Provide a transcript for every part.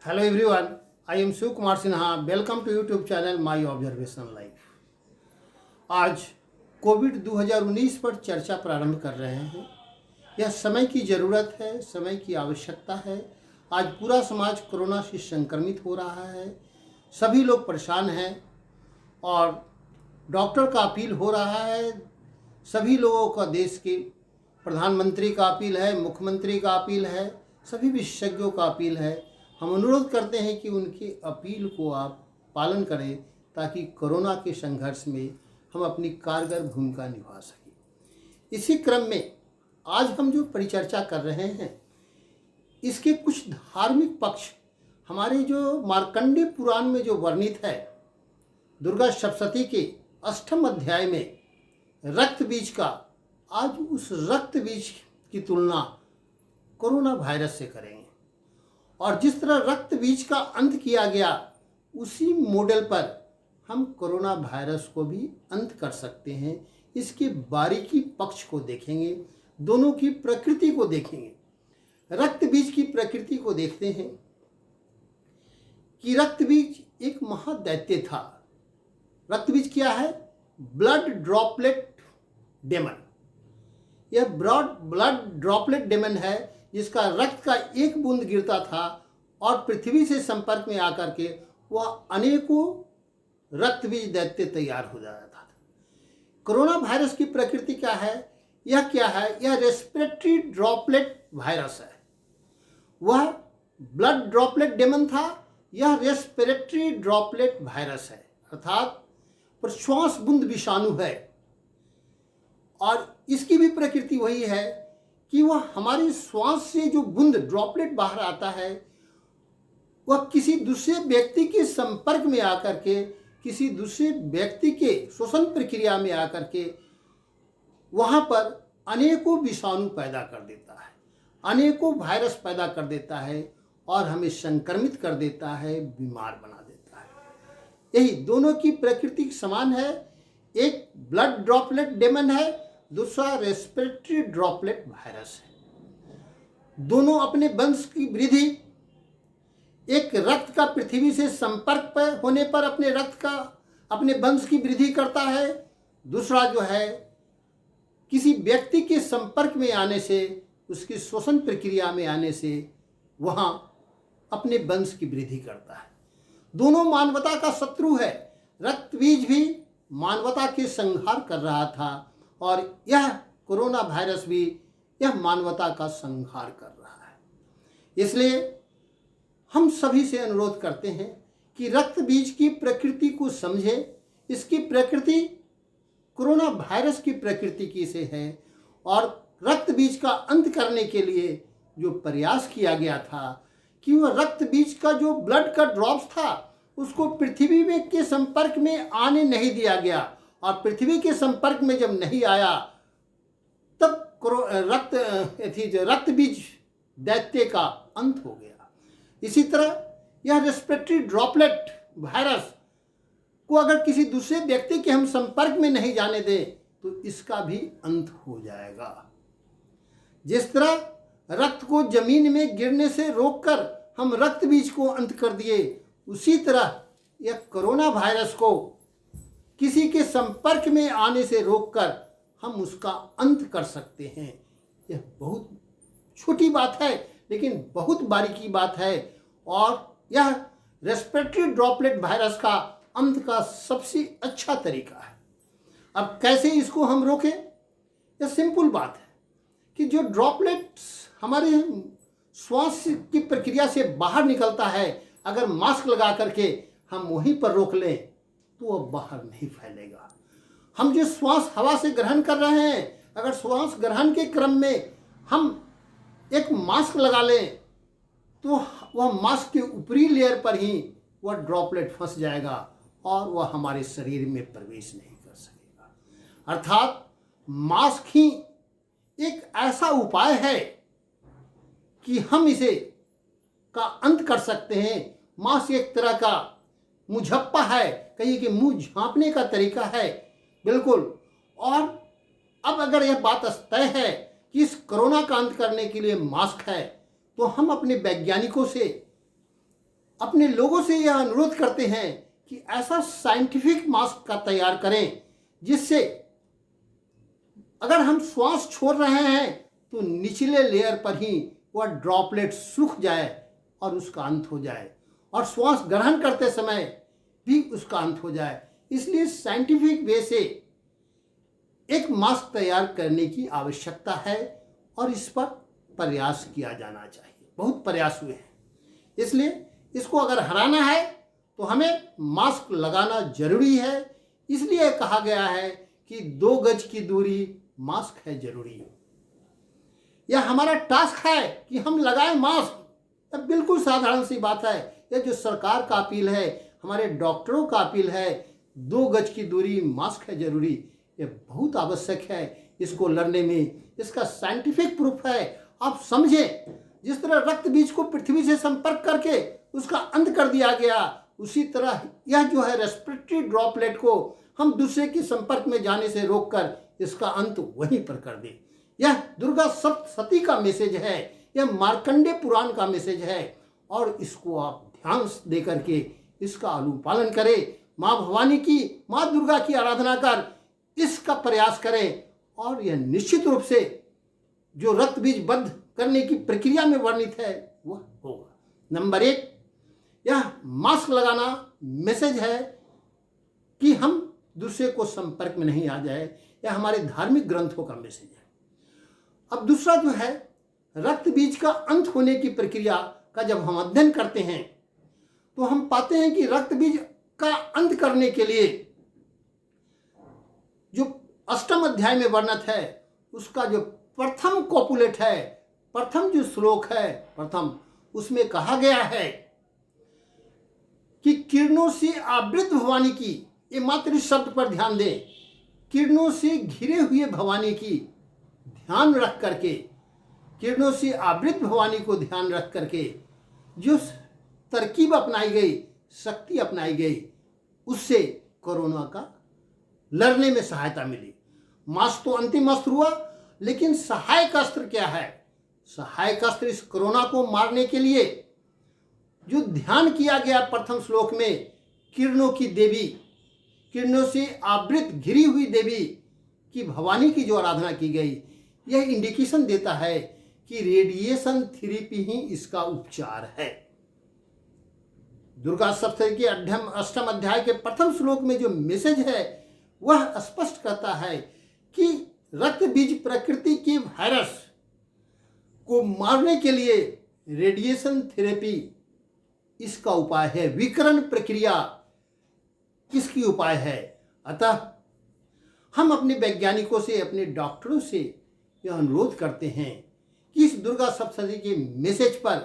Hello everyone, I am Shiv Kumar Sinha. Welcome to YouTube channel My Observation Life. आज Covid 2019 पर चर्चा प्रारंभ कर रहे हैं। यह समय की ज़रूरत है, समय की आवश्यकता है। आज पूरा समाज कोरोना से संक्रमित हो रहा है, सभी लोग परेशान हैं और डॉक्टर का अपील हो रहा है। सभी लोगों का, देश के प्रधानमंत्री का अपील है, मुख्यमंत्री का अपील है, सभी विशेषज्ञों का अपील है। हम अनुरोध करते हैं कि उनकी अपील को आप पालन करें ताकि कोरोना के संघर्ष में हम अपनी कारगर भूमिका निभा सकें। इसी क्रम में आज हम जो परिचर्चा कर रहे हैं, इसके कुछ धार्मिक पक्ष हमारे जो मार्कंडेय पुराण में जो वर्णित है, दुर्गा सप्तशती के 8वें अध्याय में रक्त बीज का, आज उस रक्त बीज की तुलना कोरोना वायरस से करेंगे और जिस तरह रक्त बीज का अंत किया गया, उसी मॉडल पर हम कोरोना वायरस को भी अंत कर सकते हैं। इसके बारीकी पक्ष को देखेंगे, दोनों की प्रकृति को देखेंगे। रक्त बीज की प्रकृति को देखते हैं कि रक्त बीज एक महादैत्य था। रक्त बीज क्या है? Blood droplet demon. यह ब्लड ड्रॉपलेट डेमन है, जिसका रक्त का एक बूंद गिरता था और पृथ्वी से संपर्क में आकर के वह अनेकों रक्त बीज दैत्य तैयार हो जाता था। कोरोना वायरस की प्रकृति क्या है? यह क्या है? यह रेस्पिरेटरी ड्रॉपलेट वायरस है। वह ब्लड ड्रॉपलेट डेमन था, यह रेस्पिरेटरी ड्रॉपलेट वायरस है, अर्थात प्रश्वास बूंद विषाणु है। और इसकी भी प्रकृति वही है कि वह हमारी श्वास से जो बूंद ड्रॉपलेट बाहर आता है, वह किसी दूसरे व्यक्ति के संपर्क में आकर के, किसी दूसरे व्यक्ति के श्वसन प्रक्रिया में आकर के वहाँ पर अनेकों विषाणु पैदा कर देता है, अनेकों वायरस पैदा कर देता है और हमें संक्रमित कर देता है, बीमार बना देता है। यही दोनों की प्रकृति समान है। एक ब्लड ड्रॉपलेट डेमन है, दूसरा रेस्पिरेटरी ड्रॉपलेट वायरस है। दोनों अपने वंश की वृद्धि, एक रक्त का पृथ्वी से संपर्क पर होने पर अपने रक्त का, अपने वंश की वृद्धि करता है। दूसरा जो है किसी व्यक्ति के संपर्क में आने से, उसकी श्वसन प्रक्रिया में आने से वहाँ अपने वंश की वृद्धि करता है। दोनों मानवता का शत्रु है। रक्त बीज भी मानवता के संहार कर रहा था और यह कोरोना वायरस भी यह मानवता का संहार कर रहा है। इसलिए हम सभी से अनुरोध करते हैं कि रक्त बीज की प्रकृति को समझें। इसकी प्रकृति कोरोना वायरस की प्रकृति की से है और रक्त बीज का अंत करने के लिए जो प्रयास किया गया था कि वह रक्त बीज का जो ब्लड का ड्रॉप्स था, उसको पृथ्वी में के संपर्क में आने नहीं दिया गया और पृथ्वी के संपर्क में जब नहीं आया, तब रक्त बीज दैत्य का अंत हो गया। इसी तरह यह रेस्पिरेटरी ड्रॉपलेट वायरस को अगर किसी दूसरे व्यक्ति के हम संपर्क में नहीं जाने दें तो इसका भी अंत हो जाएगा। जिस तरह रक्त को जमीन में गिरने से रोककर हम रक्त बीज को अंत कर दिए, उसी तरह यह कोरोना वायरस को किसी के संपर्क में आने से रोककर हम उसका अंत कर सकते हैं। यह बहुत छोटी बात है, लेकिन बहुत बारीकी बात है और यह रेस्पिरेटरी ड्रॉपलेट वायरस का अंत का सबसे अच्छा तरीका है। अब कैसे इसको हम रोकें? यह सिंपल बात है कि जो ड्रॉपलेट्स हमारे श्वास की प्रक्रिया से बाहर निकलता है, अगर मास्क लगा करके हम वहीं पर रोक लें तो वह बाहर नहीं फैलेगा। हम जो श्वास हवा से ग्रहण कर रहे हैं, अगर श्वास ग्रहण के क्रम में हम एक मास्क लगा लें तो वह मास्क के ऊपरी लेयर पर ही वह ड्रॉपलेट फंस जाएगा और वह हमारे शरीर में प्रवेश नहीं कर सकेगा। अर्थात मास्क ही एक ऐसा उपाय है कि हम इसे का अंत कर सकते हैं। मास्क एक तरह का मुझप्पा है, कहिए कि मुंह झांपने का तरीका है, बिल्कुल। और अब अगर यह बात तय है कि इस कोरोना का अंत करने के लिए मास्क है, तो हम अपने वैज्ञानिकों से अपने लोगों से यह अनुरोध करते हैं कि ऐसा साइंटिफिक मास्क का तैयार करें जिससे अगर हम श्वास छोड़ रहे हैं तो निचले लेयर पर ही वह ड्रॉपलेट सूख जाए और उसका अंत हो जाए, और श्वास ग्रहण करते समय भी उसका अंत हो जाए। इसलिए साइंटिफिक वे से एक मास्क तैयार करने की आवश्यकता है और इस पर प्रयास किया जाना चाहिए। बहुत प्रयास हुए हैं, इसलिए इसको अगर हराना है तो हमें मास्क लगाना जरूरी है। इसलिए कहा गया है कि 2 गज की दूरी, मास्क है जरूरी। यह हमारा टास्क है कि हम लगाएं मास्क। यह बिल्कुल साधारण सी बात है। यह जो सरकार का अपील है, हमारे डॉक्टरों का अपील है, 2 गज की दूरी, मास्क है जरूरी, ये बहुत आवश्यक है इसको लड़ने में। इसका साइंटिफिक प्रूफ है। आप समझें, जिस तरह रक्त बीज को पृथ्वी से संपर्क करके उसका अंत कर दिया गया, उसी तरह यह जो है रेस्पिरेटरी ड्रॉपलेट को हम दूसरे के संपर्क में जाने से रोककर इसका अंत वहीं पर कर दें। यह दुर्गा सप्तशती का मैसेज है, यह मार्कंडे पुराण का मैसेज है, और इसको आप ध्यान दे करके इसका अनुपालन करें। माँ भवानी की, माँ दुर्गा की आराधना कर इसका प्रयास करें, और यह निश्चित रूप से जो रक्त बीज बद्ध करने की प्रक्रिया में वर्णित है वह होगा। नंबर 1, यह मास्क लगाना मैसेज है कि हम दूसरे को संपर्क में नहीं आ जाए। यह हमारे धार्मिक ग्रंथों का मैसेज है। अब दूसरा जो है, रक्त बीज का अंत होने की प्रक्रिया का जब हम अध्ययन करते हैं तो हम पाते हैं कि रक्त बीज का अंत करने के लिए जो 8वें अध्याय में वर्णित है, उसका जो प्रथम कॉपुलेट है, प्रथम जो श्लोक है, प्रथम उसमें कहा गया है कि किरणों से आवृत भवानी की, ये मात्र इस शब्द पर ध्यान दें, किरणों से घिरे हुए भवानी की ध्यान रख करके, किरणों से आवृत भवानी को ध्यान रख करके जो तरकीब अपनाई गई, शक्ति अपनाई गई, उससे कोरोना का लड़ने में सहायता मिली। मास्क तो अंतिम अस्त्र हुआ, लेकिन सहायक अस्त्र क्या है? सहायक अस्त्र इस कोरोना को मारने के लिए जो ध्यान किया गया प्रथम श्लोक में, किरणों की देवी, किरणों से आवृत घिरी हुई देवी की भवानी की जो आराधना की गई, यह इंडिकेशन देता है कि रेडिएशन थेरेपी ही इसका उपचार है। दुर्गा सप्तशती के 8वें अध्याय के प्रथम श्लोक में जो मैसेज है वह स्पष्ट करता है कि रक्त बीज प्रकृति के वायरस को मारने के लिए रेडिएशन थेरेपी इसका उपाय है, विकिरण प्रक्रिया इसकी उपाय है। अतः हम अपने वैज्ञानिकों से, अपने डॉक्टरों से यह अनुरोध करते हैं कि इस दुर्गा सप्तशती के मैसेज पर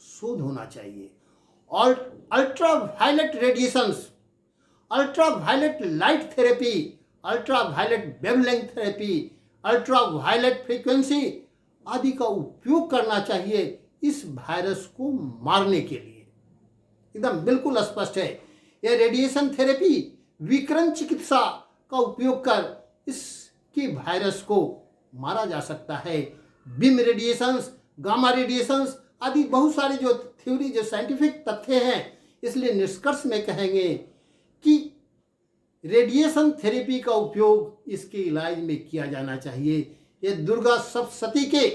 शोध होना चाहिए। और ultraviolet radiations, ultraviolet light therapy, ultraviolet wavelength therapy, ultraviolet frequency आदि का उपयोग करना चाहिए इस वायरस को मारने के लिए। एकदम बिल्कुल स्पष्ट है। यह रेडिएशन थेरेपी, विकिरण चिकित्सा का उपयोग कर इसके वायरस को मारा जा सकता है। बीम रेडिएशंस, गामा रेडिएशंस आदि बहुत सारे जो थ्योरी, जो साइंटिफिक तथ्य हैं, इसलिए निष्कर्ष में कहेंगे कि रेडिएशन थेरेपी का उपयोग इसके इलाज में किया जाना चाहिए। यह दुर्गा सप्तशती के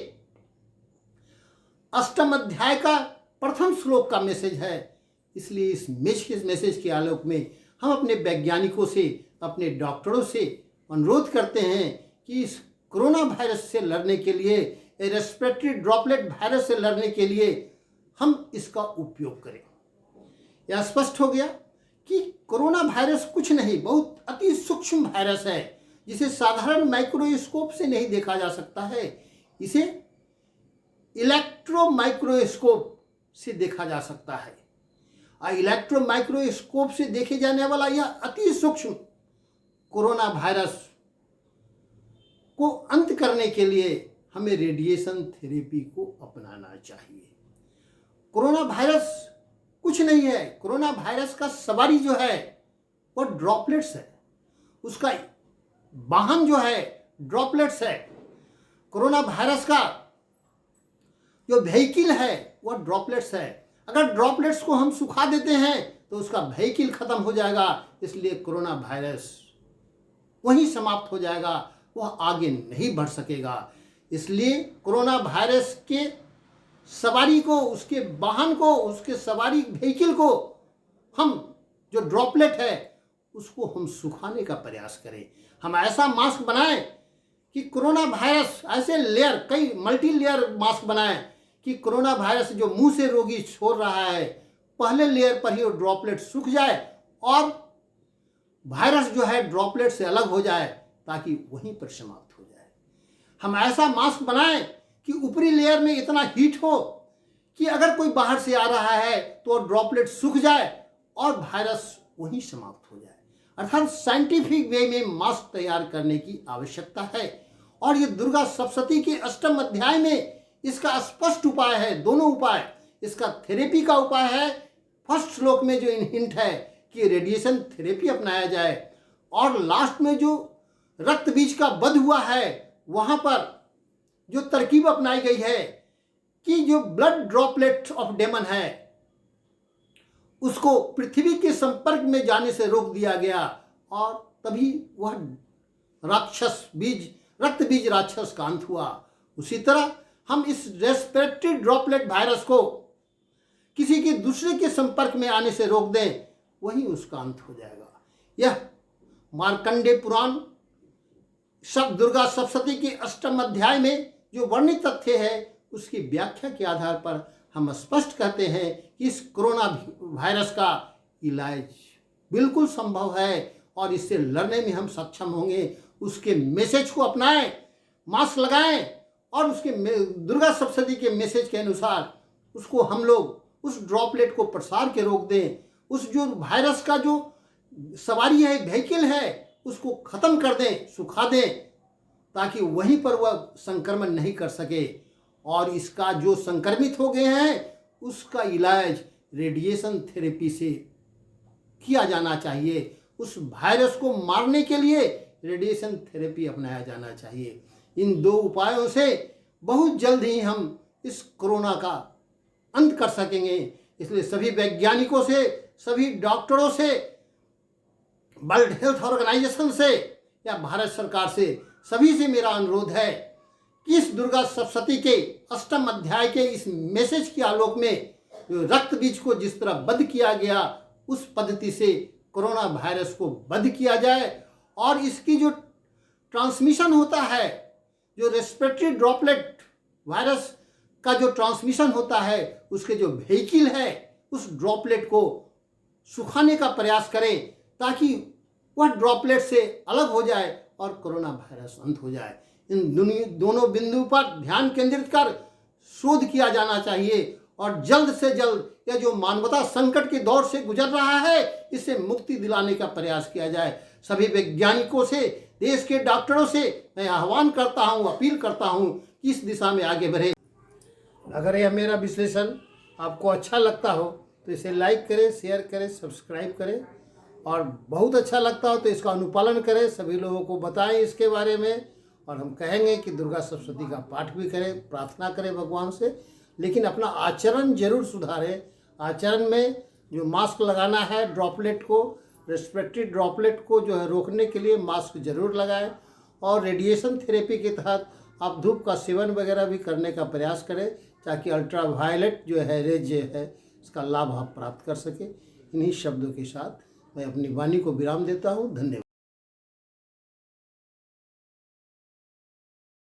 8वें अध्याय का प्रथम श्लोक का मैसेज है। इसलिए इस मैसेज के आलोक में हम अपने वैज्ञानिकों से, अपने डॉक्टरों से अनुरोध करते हैं कि इस कोरोना वायरस से लड़ने के लिए, रेस्पिरेटरी ड्रॉपलेट वायरस से लड़ने के लिए हम इसका उपयोग करें। यह स्पष्ट हो गया कि कोरोना वायरस कुछ नहीं, बहुत अति सूक्ष्म वायरस है जिसे साधारण माइक्रोस्कोप से नहीं देखा जा सकता है। इसे इलेक्ट्रो माइक्रोस्कोप से देखा जा सकता है। इलेक्ट्रो माइक्रोस्कोप से देखे जाने वाला यह अति सूक्ष्म कोरोना वायरस को अंत करने के लिए हमें रेडिएशन थेरेपी को अपनाना चाहिए। कोरोना वायरस कुछ नहीं है। कोरोना वायरस का सवारी जो है वह ड्रॉपलेट्स है, उसका वाहन जो है ड्रॉपलेट्स है। कोरोना वायरस का जो व्हीकल है वह ड्रॉपलेट्स है। अगर ड्रॉपलेट्स को हम सुखा देते हैं तो उसका व्हीकल खत्म हो जाएगा, इसलिए कोरोना वायरस वहीं समाप्त हो जाएगा, वह आगे नहीं बढ़ सकेगा। इसलिए कोरोना वायरस के सवारी को, उसके वाहन को, उसके सवारी व्हीकल को हम जो ड्रॉपलेट है उसको हम सुखाने का प्रयास करें। हम ऐसा मास्क बनाएं कि कोरोना वायरस, ऐसे लेयर, कई मल्टी लेयर मास्क बनाएं कि कोरोना वायरस जो मुंह से रोगी छोड़ रहा है, पहले लेयर पर ही वो ड्रॉपलेट सूख जाए और वायरस जो है ड्रॉपलेट से अलग हो जाए, ताकि वहीं पर समाप्त हो जाए। हम ऐसा मास्क बनाएं कि ऊपरी लेयर में इतना हीट हो कि अगर कोई बाहर से आ रहा है तो ड्रॉपलेट सूख जाए और वायरस वहीं समाप्त हो जाए। अर्थात साइंटिफिक वे में मास्क तैयार करने की आवश्यकता है। और ये दुर्गा सप्तशती के अष्टम अध्याय में इसका स्पष्ट उपाय है, दोनों उपाय। इसका थेरेपी का उपाय है, फर्स्ट श्लोक में जो हिंट है कि रेडिएशन थेरेपी अपनाया जाए, और लास्ट में जो रक्त बीज का वध हुआ है वहां पर जो तरकीब अपनाई गई है कि जो ब्लड ड्रॉपलेट ऑफ डेमन है उसको पृथ्वी के संपर्क में जाने से रोक दिया गया और तभी वह राक्षस बीज, रक्त बीज राक्षस का अंत हुआ। उसी तरह हम इस रेस्पिरेटरी ड्रॉपलेट वायरस को किसी के दूसरे के संपर्क में आने से रोक दें, वही उसका अंत हो जाएगा। यह मार्कंडेय पुराण सब दुर्गा सप्तशती के अष्टम अध्याय में जो वर्णित तथ्य है उसकी व्याख्या के आधार पर हम स्पष्ट कहते हैं कि इस कोरोना वायरस का इलाज बिल्कुल संभव है और इससे लड़ने में हम सक्षम होंगे। उसके मैसेज को अपनाएं, मास्क लगाएं और उसके दुर्गा सप्तशती के मैसेज के अनुसार उसको हम लोग उस ड्रॉपलेट को प्रसार के रोक दें। उस जो वायरस का जो सवारी है, व्हीकल है, उसको खत्म कर दें, सुखा दें, ताकि वहीं पर वह संक्रमण नहीं कर सके। और इसका जो संक्रमित हो गए हैं उसका इलाज रेडिएशन थेरेपी से किया जाना चाहिए। उस वायरस को मारने के लिए रेडिएशन थेरेपी अपनाया जाना चाहिए। इन दो उपायों से बहुत जल्द ही हम इस कोरोना का अंत कर सकेंगे। इसलिए सभी वैज्ञानिकों से, सभी डॉक्टरों से, वर्ल्ड हेल्थ ऑर्गेनाइजेशन से या भारत सरकार से, सभी से मेरा अनुरोध है कि इस दुर्गा सप्तशती के अष्टम अध्याय के इस मैसेज के आलोक में जो रक्त बीज को जिस तरह वध किया गया उस पद्धति से कोरोना वायरस को वध किया जाए और इसकी जो ट्रांसमिशन होता है, जो रेस्पिरेटरी ड्रॉपलेट वायरस का जो ट्रांसमिशन होता है, उसके जो व्हीकल है उस ड्रॉपलेट को सुखाने का प्रयास करें ताकि वह ड्रॉपलेट से अलग हो जाए और कोरोना वायरस अंत हो जाए। इन दोनों बिंदु पर ध्यान केंद्रित कर शोध किया जाना चाहिए और जल्द से जल्द यह जो मानवता संकट के दौर से गुजर रहा है इससे मुक्ति दिलाने का प्रयास किया जाए। सभी वैज्ञानिकों से, देश के डॉक्टरों से मैं आह्वान करता हूँ, अपील करता हूँ कि इस दिशा में आगे बढ़े। अगर यह मेरा विश्लेषण आपको अच्छा लगता हो तो इसे लाइक करें, शेयर करें, सब्सक्राइब करें और बहुत अच्छा लगता हो तो इसका अनुपालन करें, सभी लोगों को बताएं इसके बारे में। और हम कहेंगे कि दुर्गा सप्तशती का पाठ भी करें, प्रार्थना करें भगवान से, लेकिन अपना आचरण जरूर सुधारें। आचरण में जो मास्क लगाना है, ड्रॉपलेट को, रेस्पिरेटरी ड्रॉपलेट को जो है रोकने के लिए मास्क जरूर लगाएं और रेडिएशन थेरेपी के तहत आप धूप का सेवन वगैरह भी करने का प्रयास करें ताकि अल्ट्रा वायलेट जो है रेज है इसका लाभ आप प्राप्त कर सकें। इन्हीं शब्दों के साथ मैं अपनी वाणी को विराम देता हूँ। धन्यवाद।